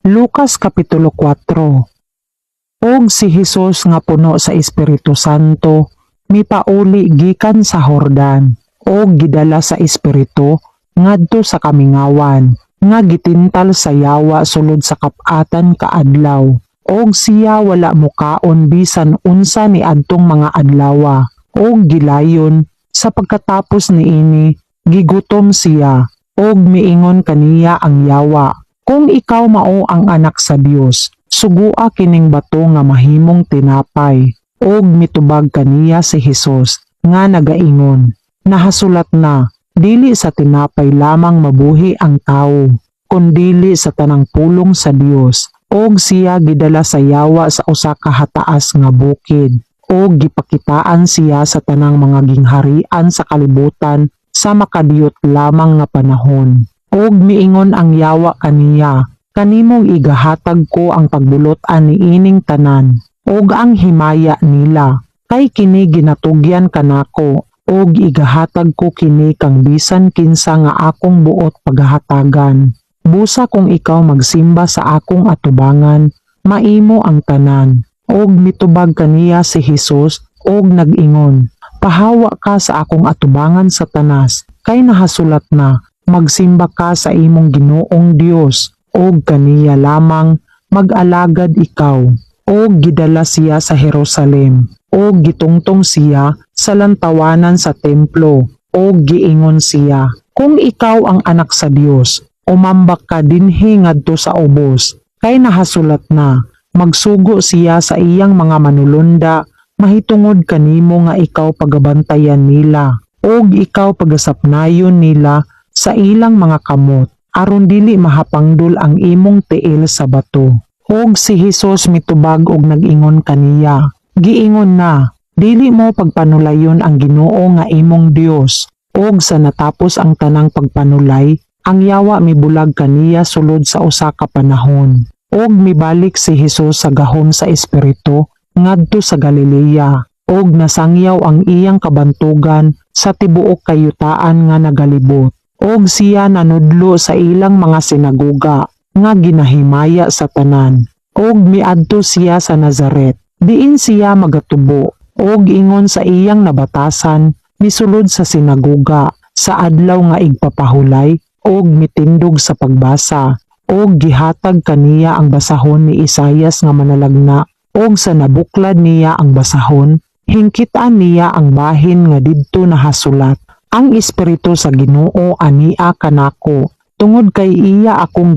Lucas Kapitulo 4. Og si Hesus nga puno sa Espiritu Santo, mipauli gikan sa Jordan, og gidala sa Espiritu ngadto sa kamingawan, nga gitintal sa yawa sulod sa kap-atan kaadlaw, og siya wala mukaon bisan unsa ni adtong mga adlawa, og gilayon sa pagkatapos niini gigutom siya, og miingon kaniya ang yawa, kung ikaw mao ang anak sa Dios, sugua kining bato nga mahimong tinapay. Og mitubag kaniya si Hesus nga nagaingon, nahasulat na, dili sa tinapay lamang mabuhi ang tawo, kundili sa tanang pulong sa Dios. Og siya gidala sa yawa sa usa ka hataas nga bukid, og gipakitaan siya sa tanang mga gingharian sa kalibutan sa makadiyot lamang nga panahon. Og miingon ang yawa kaniya, kanimong igahatag ko ang pagbulot-an niining tanan, og ang himaya nila, kay kini ginatugyan kanako, og igahatag ko kini kang bisan kinsa nga akong buot paghahatagan. Busa kung ikaw magsimba sa akong atubangan, maimo ang tanan. Og mitubag kaniya si Hesus, og nag-ingon, pahawa ka sa akong atubangan Satanas, kay nahasulat na, magsimba ka sa imong Ginoong Dios, og kaniya lamang mag-alagad ikaw. Og gidala siya sa Jerusalem, og gitungtong siya sa lantawanan sa templo, og giingon siya, kung ikaw ang anak sa Dios, umambak ka dinhi ngadto sa ubos, kay nahasulat na, magsugo siya sa iyang mga manulunda, mahitungod kanimo nga ikaw pagabantayan nila, og ikaw pagasapnayon nila sa ilang mga kamot, aron dili mahapangdol ang imong tiil sa bato. Og si Hesus mitubag og nag-ingon kaniya, giingon na, dili mo pagpanulayon ang Ginoo nga imong Dios. Og sa natapos ang tanang pagpanulay, ang yawa mibulag kaniya sulod sa usa ka panahon. Og mibalik si Hesus sa gahom sa Espiritu ngadto sa Galilea, og nasangyaw ang iyang kabantugan sa tibuok kayutaan nga nagalibot. Og siya nanudlo sa ilang mga sinagoga nga ginahimaya sa tanan. Og miadto siya sa Nazaret, diin siya magatubo, og ingon sa iyang nabatasan misulod sa sinagoga sa adlaw nga igpapahulay, og mitindog sa pagbasa, og gihatag kaniya ang basahon ni Isaias nga manalagna, og sa nabuklad niya ang basahon, hingkitan niya ang bahin nga didto nahasulat, ang Espiritu sa Ginoo ania kanako, tungod kay iya akong